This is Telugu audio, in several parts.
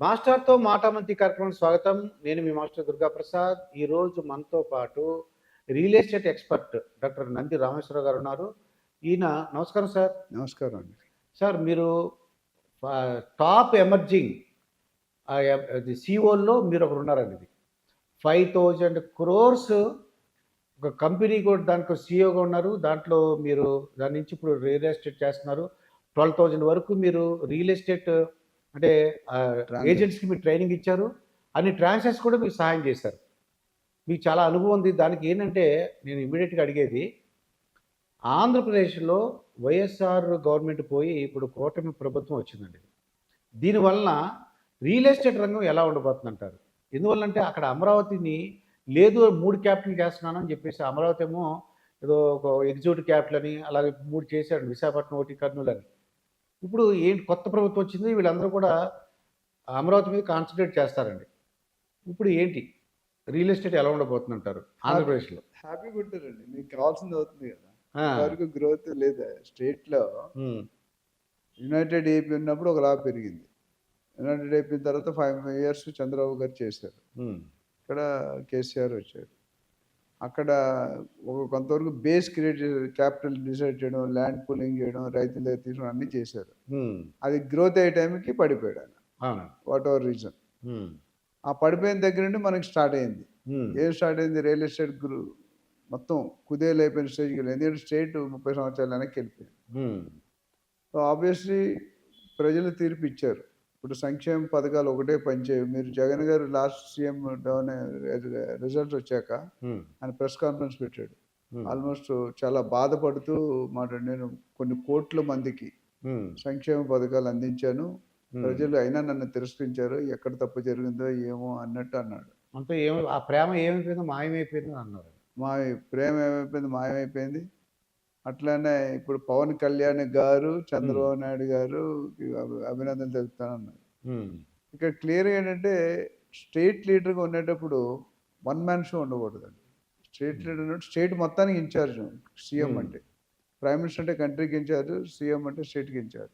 మాస్టర్‌తో మాటామంతి కార్యక్రమానికి స్వాగతం. నేను మీ మాస్టర్ దుర్గాప్రసాద్. ఈరోజు మనతో పాటు real estate expert doctor Nandi Rameshwar Rao గారు ఉన్నారు. ఈయన నమస్కారం సార్. నమస్కారం అండి. సార్ మీరు టాప్ ఎమర్జింగ్ అది సీఈఓల్లో మీరొకరున్నారండి ఇది. 5,000 క్రోర్స్ ఒక కంపెనీ కూడా దాంట్లో సీఈఓగా ఉన్నారు. దాంట్లో మీరు దాని నుంచి ఇప్పుడు రియల్ ఎస్టేట్ చేస్తున్నారు. 12,000 వరకు మీరు రియల్ ఎస్టేట్ అంటే ఏజెంట్స్‌కి మీరు ట్రైనింగ్ ఇచ్చారు. అన్ని ట్రాన్సాక్షన్స్ కూడా మీకు సహాయం చేశారు. మీకు చాలా అనుభవం ఉంది. దానికి ఏంటంటే నేను ఇమ్మీడియేట్‌గా అడిగేది ఆంధ్రప్రదేశ్‌లో వైఎస్ఆర్ గవర్నమెంట్ పోయి ఇప్పుడు కూటమి ప్రభుత్వం వచ్చిందండి. దీనివలన రియల్ ఎస్టేట్ రంగం ఎలా ఉండబోతుందంటారు? ఎందువల్లంటే అక్కడ అమరావతిని లేదు 3 క్యాపిటల్ చేస్తున్నానని చెప్పేసి అమరావతి ఏమో ఏదో ఒక ఎగ్జిక్యూటివ్ క్యాపిటల్ అని అలాగే 3 చేశాడు. విశాఖపట్నం ఒకటి, కర్నూలు అని. ఇప్పుడు ఏంటి కొత్త ప్రభుత్వం వచ్చింది. వీళ్ళందరూ కూడా అమరావతి మీద కాన్సంట్రేట్ చేస్తారండి. ఇప్పుడు ఏంటి? రియల్ ఎస్టేట్ ఎలా ఉండబోతుందంటారు ఆంధ్రప్రదేశ్‌లో? హ్యాపీగా ఉంటారండి. మీకు కావాల్సింది అవుతుంది కదా. ఆ! ఇంతవరకు గ్రోత్ లేదా స్టేట్‌లో. హ్మ్. యునైటెడ్ ఏపీ ఉన్నప్పుడు ఒకలా పెరిగింది. యునైటెడ్ ఏపీ తర్వాత 5 ఇయర్స్ చంద్రబాబు గారు చేశారు. హ్మ్. ఇక్కడ కేసీఆర్ వచ్చారు. అక్కడ కొంతవరకు బేస్ క్రియేట్ క్యాపిటల్ డిసైడ్ చేయడం, ల్యాండ్ పూలింగ్ చేయడం, రైతుల దగ్గర తీసుకోవడం అన్నీ చేశారు. హ్మ్. అది గ్రోత్ అయ్యే టైంకి పడిపోయాడు ఆయన. అవునండి. What ever reason. హ్మ్. ఆ పడిపోయిన దగ్గర నుండి మనకి స్టార్ట్ అయింది. హ్మ్. ఏం స్టార్ట్ అయింది? రియల్ ఎస్టేట్ మొత్తం కుదేలైపోయిన స్టేజ్కి వెళ్ళింది. ఎందుకంటే స్టేట్ 30 సంవత్సరాలు వెనక్కి వెళ్ళిపోయింది. హ్మ్. సో ఆబ్వియస్లీ ప్రజలు తీర్పు ఇచ్చారు. ఇప్పుడు సంక్షేమ పథకాలు ఒకటే పనిచేయవు. మీరు జగన్ గారు లాస్ట్ సీఎం డౌన్ రిజల్ట్స్ వచ్చాక హ్మ్. ఆయన ప్రెస్ కాన్ఫరెన్స్ పెట్టాడు. హ్మ్. ఆల్మోస్ట్ చాలా బాధపడుతూ నేను కొన్ని కోట్ల మందికి హ్మ్. సంక్షేమ పథకాలు అందించాను. హ్మ్. ప్రజలు అయినా నన్ను తిరస్కరించారు. ఎక్కడ తప్పు జరిగిందో ఏమో అన్నట్టు అన్నాడు. అంటే ఆ ప్రేమ ఏమైపోయిందో మాయమైపోయిందో అన్నారు. మా ప్రేమ ఏమైపోయింది? మాయమైపోయింది. అట్లానే ఇప్పుడు పవన్ కళ్యాణ్ గారు, చంద్రబాబు నాయుడు గారు అభినందనలు తెలుపుతానన్నారు. హ్మ్. ఇక్కడ క్లియర్‌గా ఏంటంటే స్టేట్ లీడర్‌గా ఉండేటప్పుడు వన్ మ్యాన్ షో ఉండకూడదండి. స్టేట్ లీడర్ ఉన్నప్పుడు స్టేట్ మొత్తానికి ఇన్‌చార్జ్ సీఎం హ్మ్. అంటే. ప్రైమ్ మినిస్టర్ అంటే కంట్రీకి ఇన్‌చార్జ్, సీఎం అంటే స్టేట్‌కి ఇన్‌చార్జ్.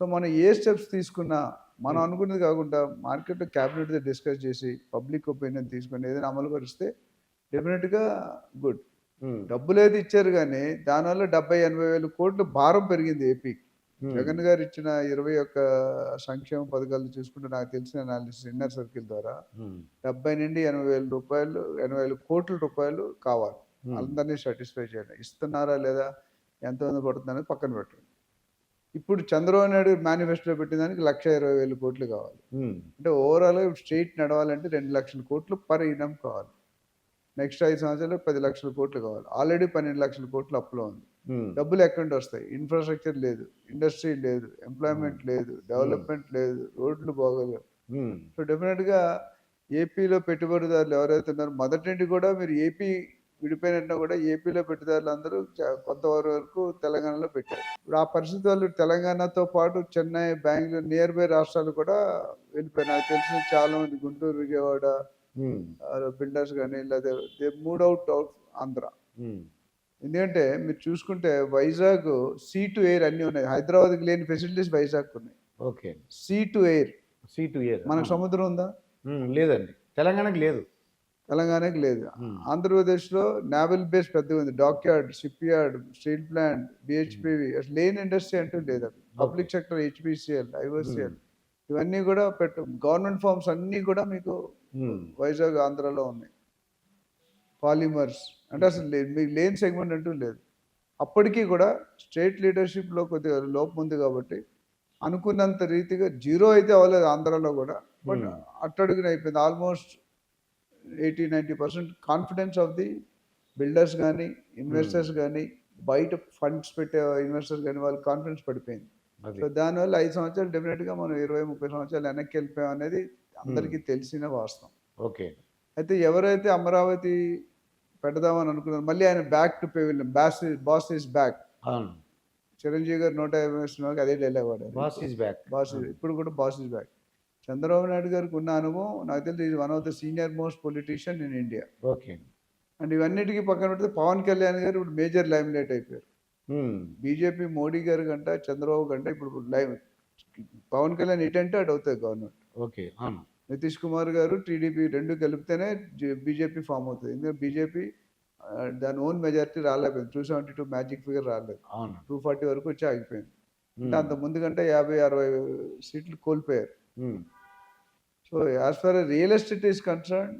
సో మనం ఏ స్టెప్స్ తీసుకున్నా మనం అనుకున్నది కాకుండా మార్కెట్‌లో క్యాబినెట్‌తో డిస్కస్ చేసి పబ్లిక్ ఒపీనియన్ తీసుకొని ఏదైనా అమలు పరిస్తే డెఫినెట్‌గా గుడ్. హ్మ్. డబ్బులేదో ఇచ్చారు గానీ, దానివల్ల 70,000-80,000 కోట్లు భారం పెరిగింది ఏపీకి. హ్మ్. జగన్ గారు ఇచ్చిన 21 సంక్షేమ పథకాలు చూసుకుంటే నాకు తెలిసిన అనాలిసిస్ ఇన్నర్ సర్కిల్ ద్వారా హ్మ్. 70,000-80,000 80,000 కోట్ల రూపాయలు కావాలి. హ్మ్. అందరినీ సాటిస్ఫై చేయాలి. ఇస్తున్నారా లేదా? ఎంతమంది పడుతుందనేది పక్కన పెట్టండి. ఇప్పుడు చంద్రబాబు నాయుడు మేనిఫెస్టోలో పెట్టిన దానికి 1,20,000 కోట్లు కావాలి. హ్మ్. అంటే ఓవరాల్‌గా స్టేట్ నడవాలంటే 2,00,000 కోట్లు పర్ ఇనం కావాలి. నెక్స్ట్ 5 సంవత్సరాల్లో 10,00,000 కోట్లు కావాలి. ఆల్రెడీ 12,00,000 కోట్లు అప్పులో ఉంది. హ్మ్. డబ్బులు ఎక్కడి నుండి వస్తాయి? ఇన్‌ఫ్రాస్ట్రక్చర్ లేదు, ఇండస్ట్రీ లేదు, ఎంప్లాయ్‌మెంట్ లేదు, డెవలప్‌మెంట్ లేదు, రోడ్లు బాగోలేవు. హ్మ్. సో డెఫినెట్‌గా ఏపీలో పెట్టుబడిదారులు ఎవరైతే ఉన్నారో మొదటి నుండి కూడా మీరు ఏపీ విడిపోయినట్టు కూడా ఏపీలో పెట్టుబడిదారులందరూ కొంతవరకు తెలంగాణలో పెట్టారు. ఇప్పుడు ఆ పరిస్థితి వల్ల తెలంగాణతో పాటు చెన్నై, బెంగుళూరు నియర్ బై రాష్ట్రాలు కూడా వెళ్ళిపోయాయి. నాకు తెలిసిన చాలా మంది గుంటూరు, విజయవాడ హ్మ్. బిల్డర్స్ గానీ లేదా they moved out of Andhra. హ్మ్. ఎందుకంటే మీరు చూసుకుంటే వైజాగ్ సీ టు ఎయిర్ అన్నీ ఉన్నాయి. హైదరాబాద్‌కి లేని ఫెసిలిటీస్ వైజాగ్‌కి ఉన్నాయి. Okay. Sea to air. Sea to year. మనకు సముద్రం ఉందా? లేదండి. తెలంగాణకి లేదు. తెలంగాణకి లేదు. హ్మ్. ఆంధ్రప్రదేశ్‌లో నావల్ బేస్ పెద్దగా ఉంది. Dockyard, ship yard, steel plant, BHPV అసలు లేని ఇండస్ట్రీ అంటూ లేదు అక్కడ. పబ్లిక్ సెక్టర్ హెచ్‌పీసీఎల్, ఐఓసీఎల్ ఇవన్నీ కూడా గవర్నమెంట్ ఫార్మ్స్ అన్నీ కూడా మీకు హ్మ్. వైజాగ్ ఆంధ్రాలో ఉన్నాయి. పాలిమర్స్ అంటే అసలు మీకు లేని సెగ్మెంట్ అంటూ లేదు. అప్పటికీ కూడా స్టేట్ లీడర్‌షిప్‌లో కొద్దిగా లోపం ఉంది కాబట్టి అనుకున్నంత రీతిగా జీరో అయితే అవ్వలేదు ఆంధ్రాలో కూడా. బట్ అట్టడుగున అయిపోయింది. Almost 80-90% confidence of the builders గానీ, ఇన్వెస్టర్స్ గానీ, బయట ఫండ్స్ పెట్టే ఇన్వెస్టర్స్ గానీ వాళ్ళ కాన్ఫిడెన్స్ పడిపోయింది. అది. సో దానివల్ల 5 సంవత్సరాలు డెఫినెట్‌గా మనం 20-30 సంవత్సరాలు వెనక్కి వెళ్ళిపోయాం అనేది అందరికీ తెలిసిన వాస్తవం. ఓకే. అయితే ఎవరైతే అమరావతి పెడదామని అనుకున్నారు మళ్ళీ ఆయన back to pavilion boss is back. అవును. చిరంజీవి గారు 150 సినిమాకి అదే డైలాగ్ వాడారు. Boss is back. ఇప్పుడు కూడా boss is back. Chandrababu Naidu గారికి ఉన్న అనుభవం నాకు తెలిసి is one of the senior most politician in India. Okay. And ఇవన్నిటికీ పక్కన పెడితే పవన్ కళ్యాణ్ గారు ఇప్పుడు మేజర్ లైమ్‌లైట్ అయిపోయారు. హ్మ్. బీజేపీ మోడీ గారి కంట చంద్రబాబు కంటే ఇప్పుడు పవన్ కళ్యాణ్ ఇటంటే అటు అవుతుంది గవర్నమెంట్. ఓకే. అవును. నితీష్ కుమార్ గారు, టీడీపీ 2 కలిపితేనే బీజేపీ ఫామ్ అవుతది. ఎందుకంటే బీజేపీ దాని ఓన్ మెజారిటీ రాలేకపోయింది. 272 మ్యాజిక్ ఫిగర్ రాలేదు. అవును. 240 వరకు వచ్చి ఆగిపోయింది. అంటే హ్మ్. అంత ముందు కంటే 50, 60 సీట్లు కోల్పోయారు. Hmm. So, as far as real estate is concerned,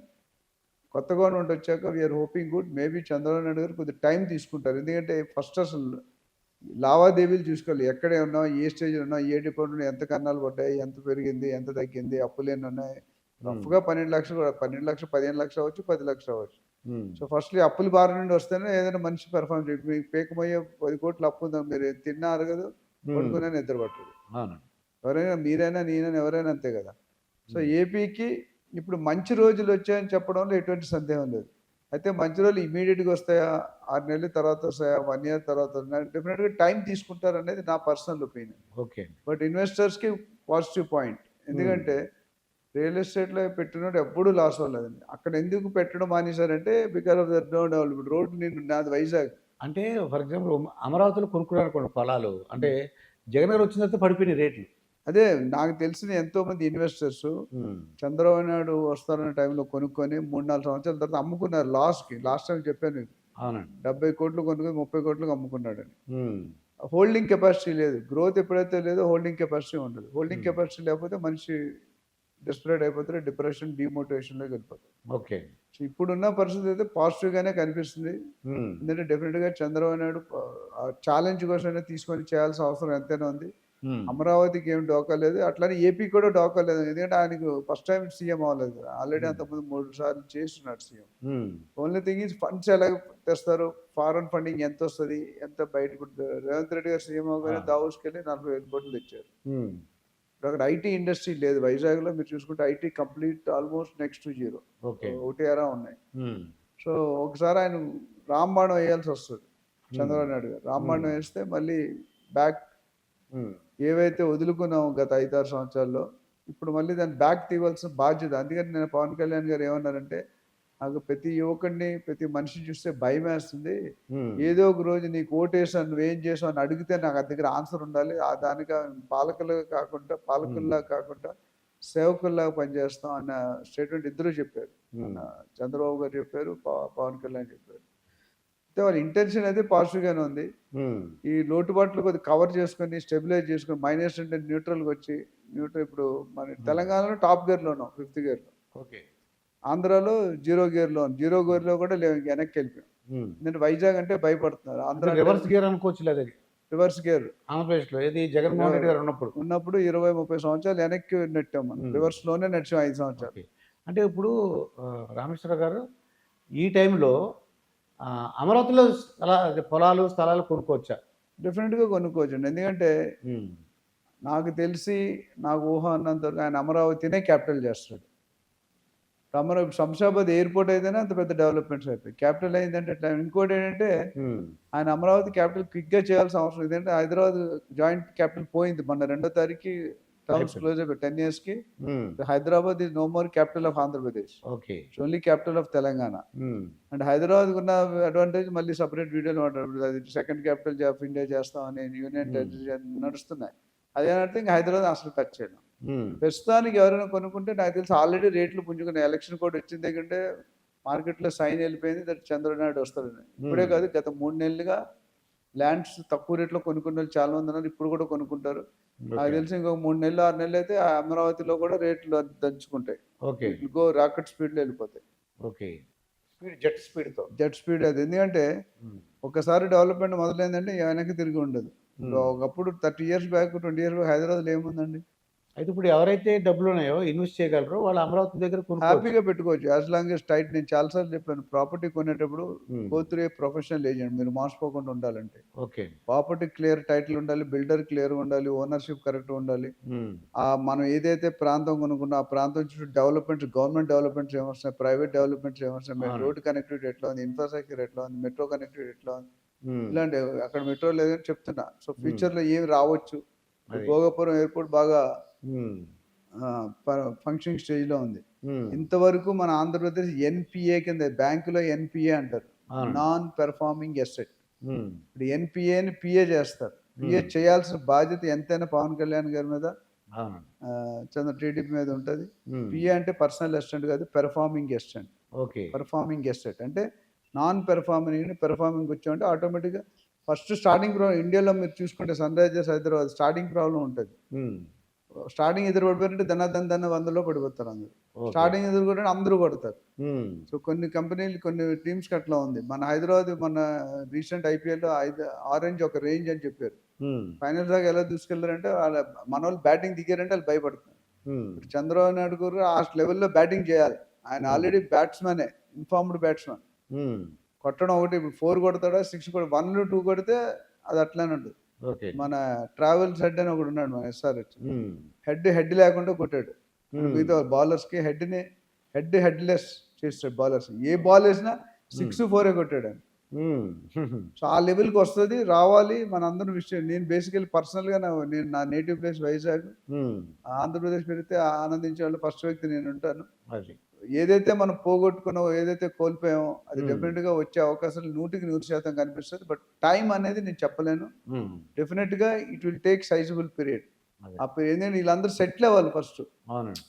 కొత్త గవర్నమెంట్ వచ్చాక we are hoping good. Maybe Chandrababu Naidu garu కొద్దిగా టైం తీసుకుంటారు. ఎందుకంటే ఫస్ట్ అసలు లావాదేవీలు చూసుకోవాలి. ఎక్కడే ఉన్నాం, ఏ స్టేజ్‌లో ఉన్నాం, ఏ డిపార్ట్మెంట్‌లో ఎంత కన్నాలు పడ్డాయి, ఎంత పెరిగింది, ఎంత తగ్గింది, అప్పులెన్ని ఉన్నాయి. హ్మ్. రఫ్‌గా 12,00,000 కూడా 12,00,000, 15,00,000 అవ్వచ్చు, 10,00,000 అవ్వచ్చు. హ్మ్. సో, ఫస్ట్‌లీ అప్పుల బారి నుండి వస్తేనే ఏదైనా మనిషి పెర్ఫార్మ్ చేయడు. మీకు పీకమోయే 10 కోట్లు అప్పు ఉందా, మీరు తిన్నా అరగదు, హ్మ్. పడుకున్నా నిద్ర పట్టదు. అవును. ఎవరైనా మీరైనా, నేనైనా ఎవరైనా అంతే కదా! సో, హ్మ్. ఏపీకి ఇప్పుడు మంచి రోజులు వచ్చాయని చెప్పడంలో ఎటువంటి సందేహం లేదు. అయితే మంచి రోజులు ఇమ్మీడియేట్‌గా వస్తాయా? 6 నెలల తర్వాత వస్తాయా? 1 ఇయర్ తర్వాత వస్తాయా? డెఫినిట్‌గా టైం తీసుకుంటారనేది నా పర్సనల్ ఒపీనియన్. ఓకే. బట్ ఇన్వెస్టర్స్‌కి పాజిటివ్ పాయింట్. హ్మ్. ఎందుకంటే రియల్ ఎస్టేట్‌లో పెట్టినోడు ఎప్పుడూ లాస్ అవ్వలేదండి. అక్కడ ఎందుకు పెట్టడం మానేశారంటే because of the no development. Road నాది వైజాగ్. అంటే ఫర్ ఎగ్జాంపుల్ అమరావతిలో కొనుక్కున్నారనుకోండి పొలాలు. అంటే జగన్ గారు వచ్చిన తర్వాత పడిపోయినాయి రేట్లు. అదే నాకు తెలిసిన ఎంతోమంది ఇన్వెస్టర్స్ హ్మ్. చంద్రబాబు నాయుడు వస్తారన్న టైంలో కొనుక్కొని 3, 4 సంవత్సరాల తర్వాత అమ్ముకున్నారు లాస్‌కి. లాస్ట్ టైం చెప్పాను మీకు. అవునండి. 70 కోట్లు కొనుక్కొని 30 కోట్లకి అమ్ముకున్నాడని. హ్మ్. హోల్డింగ్ కెపాసిటీ లేదు. గ్రోత్ ఎప్పుడైతే లేదో హోల్డింగ్ కెపాసిటీ ఉండదు. హోల్డింగ్ హ్మ్. కెపాసిటీ లేకపోతే మనిషి డెస్పరేట్ అయిపోతారు. డిప్రెషన్, డీమోటివేషన్‌లోకి వెళ్ళిపోతారు. ఓకే. సో, ఇప్పుడున్న పరిస్థితి అయితే పాజిటివ్‌గానే కనిపిస్తుంది. హ్మ్. ఎందుకంటే డెఫినిట్‌గా చంద్రబాబు నాయుడు ఆ ఛాలెంజ్ కోసమైనా తీసుకొని చేయాల్సిన అవసరం ఎంతైనా ఉంది. హ్మ్. అమరావతికి ఏం డోకా లేదు. అట్లనే ఏపీకి కూడా డోకా లేదు. ఎందుకంటే ఆయనకు ఫస్ట్ టైం సీఎం అవ్వలేదు కదా! ఆల్రెడీ హ్మ్. అంతకుముందు 3 సార్లు చేస్తున్నాడు సీఎం. హ్మ్. ఓన్లీ థింగ్ ఈజ్ ఫండ్స్ ఎలా తెస్తారు? ఫారెన్ ఫండింగ్ ఎంతొస్తది? ఎంత బయట ఇప్పుడు రేవంత్ రెడ్డి గారు సీఎం అవ్వగానే ఆ! దావోస్‌కెళ్ళి 40,000 కోట్లు తెచ్చారు. హ్మ్. ఇప్పుడు అక్కడ ఐటీ ఇండస్ట్రీ లేదు. వైజాగ్‌లో మీరు చూసుకుంటే IT complete almost next to zero. Okay. ఒకటి అరా ఉన్నాయి. హ్మ్. సో, ఒకసారి ఆయన రాంబాణం ఎయాల్సొస్తది. హ్మ్. చంద్రబాబు నాయుడు గారు. రాంబాణం హ్మ్. ఏస్తే మళ్ళీ బ్యాక్ హ్మ్. ఏవైతే వదులుకున్నామో గత 5, 6 సంవత్సరాల్లో, ఇప్పుడు మళ్ళీ దాన్ని బ్యాక్ తీయవలసిన బాధ్యత. అందుకని నేను పవన్ కళ్యాణ్ గారు ఏమన్నారంటే, నాకు ప్రతి యువకుడిని, ప్రతి మనిషిని చూస్తే భయమేస్తుంది. హ్మ్. ఏదో ఒక రోజు నీకు ఓటేసాను, నువ్వేం చేసావు అని అడిగితే నాకు దగ్గర ఆన్సర్ ఉండాలి. దానికి హ్మ్. పాలకుల్లా కాకుండా సేవకుల్లాగా పనిచేస్తాం అన్న స్టేట్మెంట్ ఇద్దరూ చెప్పారు. హ్మ్. చంద్రబాబు గారు చెప్పారు. పవన్ కళ్యాణ్ చెప్పారు. అయితే వాళ్ళ ఇంటెన్షన్ అయితే పాజిటివ్‌గానే ఉంది. హ్మ్. ఈ లోటుపాట్లు కొద్దిగా కవర్ చేసుకొని, స్టెబిలైజ్ చేసుకొని, మైనస్ అంటే న్యూట్రల్‌గొచ్చి, ఇప్పుడు మన హ్మ్. తెలంగాణలో టాప్ గేర్‌లో ఉన్నాం. ఫిఫ్త్ గేర్‌లో. ఓకే. ఆంధ్రాలో జీరో గేర్‌లో ఉన్నాం. జీరో హ్మ్. గేర్‌లో కూడా వెనక్కెళ్ళిపోయాం. హ్మ్. ఎందుకంటే వైజాగ్ అంటే భయపడుతున్నారు. అంటే ఆంధ్ర అంటే రివర్స్ గేర్ అనుకోవచ్చులే అది. Reverse gear. ఆంధ్రప్రదేశ్‌లో ఏది జగన్మోహన్ రెడ్డి గారు ఉన్నప్పుడు. ఉన్నప్పుడు 20, 30 సంవత్సరాలు వెనక్కి నెట్టాం మనం. హ్మ్. రివర్స్‌లోనే నడిచాం 5 సంవత్సరాలు. ఓకే. అంటే ఇప్పుడు రామేశ్వర గారు ఈ టైంలో అమరావతిలో అదే పొలాలు, స్థలాలు కొనుక్కోవచ్చా? డెఫినిట్‌గా కొనుక్కోవచ్చండి. ఎందుకంటే హ్మ్. నాకు తెలిసి, నాకు ఊహ ఉన్నంత వరకు ఆయన అమరావతినే క్యాపిటల్ చేస్తాడు. శంషాబాద్ ఎయిర్‌పోర్ట్ అయితేనే అంత పెద్ద డెవలప్‌మెంట్స్ అయితాయి. క్యాపిటల్ అయిందంటే ఎట్లా? ఇంకోటేంటంటే హ్మ్. ఆయన అమరావతి క్యాపిటల్ క్విక్‌గా చేయాల్సిన అవసరం లేదు. ఎందుకంటే హైదరాబాద్ జాయింట్ క్యాపిటల్ పోయింది. మొన్న 2వ తారీఖుకి టర్మ్స్ అయిపోయింది. క్లోజ్ అయిపోయాయి. 10 ఇయర్స్‌కి hmm. Hyderabad is no more capital of Andhra Pradesh. Okay. It's only capital of Telangana. Hmm. And హైదరాబాద్‌కి ఉన్న అడ్వాంటేజ్ మళ్ళీ సెపరేట్ వీడియోలో మాట్లాడుకుంటారు. అది సెకండ్ క్యాపిటల్ ఆఫ్ ఇండియా చేస్తామని యూనియన్ హ్మ్. టెరిటరీ నడుస్తున్నాయి. అదేనంటే ఇంక హైదరాబాద్ అసలు టచ్ చేయలేం. హ్మ్. ప్రస్తుతానికి ఎవరైనా కొనుక్కుంటే నాకు తెలిసి ఆల్రెడీ రేట్లు పుంజుకున్నాయి. ఎలక్షన్ కోడ్ వచ్చిన దగ్గర మార్కెట్‌లో సైన్ వెళ్ళిపోయింది. దట్ చంద్రబాబు నాయుడు వస్తాడని. ఇప్పుడే హ్మ్. కాదు, గత 3 నెలలుగా ల్యాండ్స్ తక్కువ రేట్‌లో కొనుక్కున్నోళ్ళు చాలా మంది ఉన్నారు. ఇప్పుడు కూడా కొనుక్కుంటారు. నాకు ఓకే. తెలిసి ఇంకో 3 నెలలు, 6 నెలలు అయితే ఆ అమరావతిలో కూడా రేట్లు దంచుకుంటాయి. Okay. It will go rocket స్పీడ్‌లో వెళ్ళిపోతాయి. ఓకే. జెట్ స్పీడ్‌తో. జెట్ స్పీడ్ అది. ఎందుకంటే హ్మ్. ఒకసారి డెవలప్‌మెంట్ మొదలైందంటే ఇక వెనక్కి తిరిగి ఉండదు. ఇప్పుడు హ్మ్. ఒకప్పుడు 30 ఇయర్స్ బ్యాక్, 20 ఇయర్స్ బ్యాక్ హైదరాబాద్‌లో ఏముందండి? అయితే ఇప్పుడు ఎవరైతే డబ్బులున్నాయో ఇన్వెస్ట్ చేయగలరో వాళ్ళు అమరావతి దగ్గర కొనుక్కోవచ్చు. హ్యాపీగా పెట్టుకోవచ్చు. As long as tight. నేను చాలా సార్లు చెప్పాను. ప్రాపర్టీ కొనేటప్పుడు hmm. Go through a professional agent. మీరు మోసపోకుండా ఉండాలంటే. ఓకే. ప్రాపర్టీ క్లియర్ టైటిల్ ఉండాలి. బిల్డర్ క్లియర్‌గా ఉండాలి. ఓనర్‌షిప్ కరెక్ట్‌గా ఉండాలి. హ్మ్. మనం ఏదైతే ప్రాంతం కొనుక్కున్నామో ఆ ప్రాంతం చుట్టూ డెవలప్‌మెంట్స్, గవర్నమెంట్ డెవలప్‌మెంట్స్ ఏమొస్తున్నాయి, ప్రైవేట్ డెవలప్‌మెంట్స్ ఏమొస్తున్నాయి, అవునండి. రోడ్ కనెక్టివిటీ ఎట్లా ఉంది, ఇన్‌ఫ్రాస్ట్రక్చర్ ఎట్లా ఉంది, మెట్రో కనెక్టివిటీ ఎట్లా ఉంది, హ్మ్. ఇలాంటివి. అక్కడ మెట్రో లేదని చెప్తున్నా. సో, హ్మ్. ఫ్యూచర్‌లో ఏమి రావచ్చు. ఇప్పుడు అది. భోగాపురం ఎయిర్‌పోర్ట్ బాగా హ్మ్. ఆహ్, ప ఫంక్షనింగ్ స్టేజ్‌లో ఉంది. హ్మ్. ఇంతవరకు మన ఆంధ్రప్రదేశ్ ఎన్‌పీఏ కింద, బ్యాంకులో ఎన్‌పీఏ అంటారు. అవునండి. Non performing asset. హ్మ్. ఇప్పుడు ఎన్‌పీఏని పీఏ చేస్తారు. పీఏ హ్మ్. చేయాల్సిన బాధ్యత ఎంతైనా పవన్ కళ్యాణ్ గారి మీద, అవునండి. టీడీపీ మీద ఉంటుంది. పిఏ అంటే పర్సనల్ అసిస్టెంట్ కాదు, performing assistant. Okay. Performing assistant అంటే నాన్ పెర్ఫార్మింగ్ పెర్ఫార్మింగ్ వచ్చామంటే ఆటోమేటిక్గా ఫస్ట్ స్టార్టింగ్ ప్రాబ్లం ఇండియాలో మీరు చూసుకుంటే Sunrisers Hyderabad starting problem ఉంటుంది. స్టార్టింగ్ ఎదురు పడిపోయారంటే దన్న 100లో పడిపోతారు అందరూ. ఓకే. స్టార్టింగ్ ఎదురు కొట్టారంటే అందరూ కొడతారు. హ్మ్. సో కొన్ని కంపెనీలు కొన్ని టీమ్స్కి అట్లా ఉంది. మన హైదరాబాద్ మన రీసెంట్ ఐపీఎల్లో ఆరెంజ్ ఒక రేంజ్ అని చెప్పారు. హ్మ్. ఫైనల్ దాకా ఎలా తీసుకెళ్లారంటే వాళ్ళ మన వాళ్ళు బ్యాటింగ్ దిగారంటే వాళ్ళు భయపడుతున్నారు. హ్మ్. ఇప్పుడు చంద్రబాబు నాయుడు గారు ఆ లెవెల్లో బ్యాటింగ్ చేయాలి. ఆయన ఆల్రెడీ బ్యాట్స్మెనే, ఇన్ఫార్మ్డ్ బ్యాట్స్మెన్. హ్మ్. కొట్టడం ఒకటి, ఇప్పుడు 4 కొడతాడా 6 కూడా 1, 2 కొడితే అది అట్లానే ఉంటుంది. ఓకే. మన ట్రావెల్స్ హెడ్ అని ఒకడు ఉన్నాడు మన ఎస్ఆర్హెచ్. హ్మ్. హెడ్ లేకుండా కొట్టాడు. హ్మ్. మిగతా బౌలర్స్కి హెడ్లెస్ చేస్తాడు బౌలర్స్. ఏ బాల్ వేసినా 6, 4 కొట్టాడు ఆయన. హ్మ్. సో ఆ లెవెల్కి వస్తుంది, రావాలి. మనందరం విషయం నేను బేసికలీ పర్సనల్గా నేను నా నేటివ్ ప్లేస్ వైజాగ్. హ్మ్. ఆంధ్రప్రదేశ్ పెడితే ఆనందించే వాళ్ళు ఫస్ట్ వ్యక్తి నేను ఉంటాను. అది. ఏదైతే మనం పోగొట్టుకున్నామో, ఏదైతే కోల్పోయామో అది Hmm. డెఫినెట్గా వచ్చే అవకాశాలు 100% కనిపిస్తుంది. బట్ టైం అనేది నేను చెప్పలేను. హ్మ్. డెఫినెట్గా it will take sizeable period. అదే. అప్పుడు ఏంటంటే వీళ్ళందరూ సెటిల్ అవ్వాలి ఫస్ట్. అవునండి.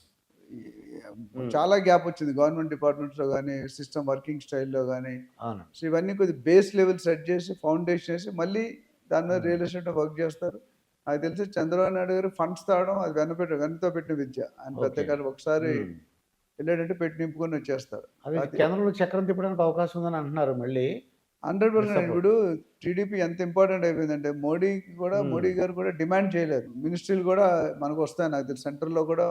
చాలా గ్యాప్ వచ్చింది గవర్నమెంట్ డిపార్ట్మెంట్స్లో కానీ, సిస్టమ్ వర్కింగ్ స్టైల్లో కానీ. అవునండి. సో ఇవన్నీ కొద్దిగా బేస్ లెవెల్ సెట్ చేసి ఫౌండేషన్ వేసి మళ్ళీ దాని మీద రియల్ ఎస్టేట్ వర్క్ చేస్తారు. నాకు తెలిసి చంద్రబాబు నాయుడు గారు ఫండ్స్ తాగడం అది వెన్నతో పెట్టిన విద్య. ఆయన పెద్ద ఓకే. గారు ఒకసారి హ్మ్. వెళ్ళాడంటే పెట్టి నింపుకొని వచ్చేస్తారు. అదే అది కేంద్రంలో చక్రం తిప్పడానికి అవకాశం ఉందని అంటున్నారు మళ్ళీ. 100% ఇప్పుడు టీడీపీ ఎంత ఇంపార్టెంట్ అయిపోయిందంటే Hmm. మోడీ గారు కూడా డిమాండ్ చేయలేదు. మినిస్ట్రీలు కూడా మనకు వస్తాయి, నాకు తెలిసి సెంట్రల్లో కూడా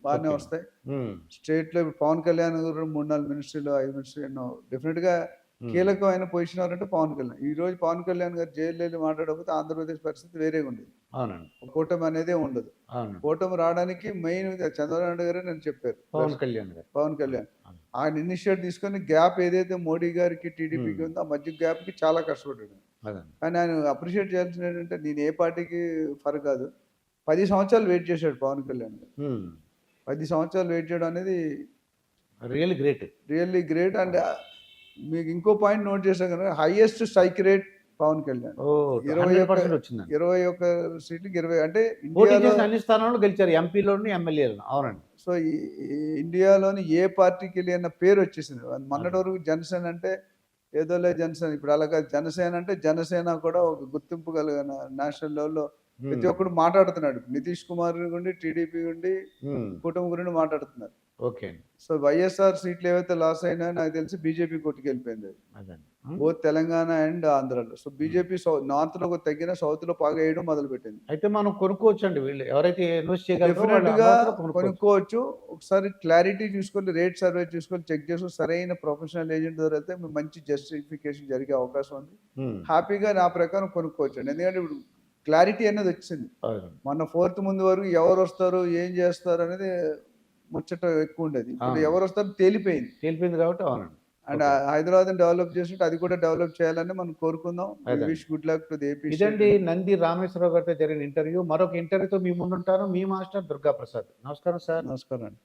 బాగానే ఓకే. వస్తాయి. హ్మ్. స్టేట్లో ఇప్పుడు పవన్ కళ్యాణ్ గారు 3-4 మినిస్ట్రీలు 5 మినిస్ట్రీ ఎన్నో డెఫినెట్గా Hmm. కీలకమైన పొజిషన్ ఎవరంటే పవన్ కళ్యాణ్. ఈ రోజు పవన్ కళ్యాణ్ గారు జైలు వెళ్ళి మాట్లాడకపోతే ఆంధ్రప్రదేశ్ పరిస్థితి వేరేగా ఉండేది. అవునండి. కూటమి అనేదే ఉండదు. అవునండి. కూటమి రావడానికి మెయిన్ చంద్రబాబు నాయుడు గారే నేను చెప్పారు. పవన్ కళ్యాణ్ గారు. పవన్ కళ్యాణ్ అవును. ఆయన ఇనిషియేట్ తీసుకొని గ్యాప్ ఏదైతే మోడీ గారికి టీడీపీకి Hmm. ఉందో ఆ మధ్య గ్యాప్కి చాలా కష్టపడ్డాడు. అదండి. కానీ ఆయన అప్రిషియేట్ చేయాల్సింది ఏంటంటే నేను ఏ పార్టీకి ఫర్ కాదు. 10 సంవత్సరాలు వెయిట్ చేశాడు పవన్ కళ్యాణ్ గారు. హ్మ్. 10 సంవత్సరాలు వెయిట్ చేయడం అనేది really great. Really great. And మీకు ఇంకో పాయింట్ నోట్ చేశాను కనుక highest strike rate Pawan Kalyan. Oh! 100% వచ్చిందండి. 21 సీట్లకి 20 అంటే పోటీ ఇండియాలో. చేసిన అన్ని స్థానాల్లో గెలిచారు. ఎంపీలోను, ఎమ్మెల్యేలను. అవునండి. సో ఈ ఇండియాలోని ఏ పార్టీకి వెళ్ళి అన్న పేరు వచ్చేసింది. మొన్నటి వరకు జనసేన అంటే ఏదోలే జనసేన, ఇప్పుడు అలాగా జనసేన అంటే జనసేన కూడా ఒక గుర్తింపు కలిగిన నేషనల్ లెవెల్లో ప్రతి హ్మ్. ఒక్కడు మాట్లాడుతున్నాడు. నితీష్ కుమార్ గుండి, టీడీపీ గుండి, హ్మ్. కూటమి గురించి మాట్లాడుతున్నారు. ఓకే అండి. సో వైఎస్ఆర్ సీట్లు ఏవైతే లాస్ అయినా నాకు తెలిసి బీజేపీ కొట్టుకెళ్ళిపోయింది. అదండి. బోత్ తెలంగాణ అండ్ ఆంధ్రాలో. సో బీజేపీ నార్త్లో తగ్గిన సౌత్లో బాగా వేయడం మొదలుపెట్టింది. అయితే మనం కొనుక్కోవచ్చండి. వీళ్ళు ఎవరైతే ఇన్వెస్ట్ చేయగలరో వాళ్ళు డెఫినెట్గా అమరావతిలో కొనుక్కోవచ్చు. కొనుక్కోవచ్చు. ఒకసారి క్లారిటీ చూసుకొని, రేట్ సర్వే చూసుకొని, చెక్ చేసుకొని సరైన ప్రొఫెషనల్ ఏజెంట్ ద్వారా అయితే మీకు మంచి జస్టిఫికేషన్ జరిగే అవకాశం ఉంది. హ్మ్. హ్యాపీగా నా ప్రకారం కొనుక్కోవచ్చు. ఎందుకంటే ఇప్పుడు క్లారిటీ అనేది వచ్చింది. అవునండి. మొన్న 4th ముందు వరకు ఎవరు వస్తారు, ఏం చేస్తారు అనేది ముచ్చట ఎక్కువ ఉండేది. ఇప్పుడు అవును. ఎవరు వస్తారో తేలిపోయింది. తేలిపోయింది కాబట్టి అవునండి. And okay. హైదరాబాద్ని డెవలప్ చేసినట్టు అది కూడా డెవలప్ చేయాలని మనం కోరుకుందాం. అదే. Wish good luck to the AP ఇదండి స్టేట్. నంది రామేశ్వరరావు గారితో జరిగిన ఇంటర్వ్యూ. మరొక ఇంటర్వ్యూతో మీ ముందుంటాను. మీ మాస్టర్ దుర్గా ప్రసాద్. నమస్కారం సార్. నమస్కారం అండి.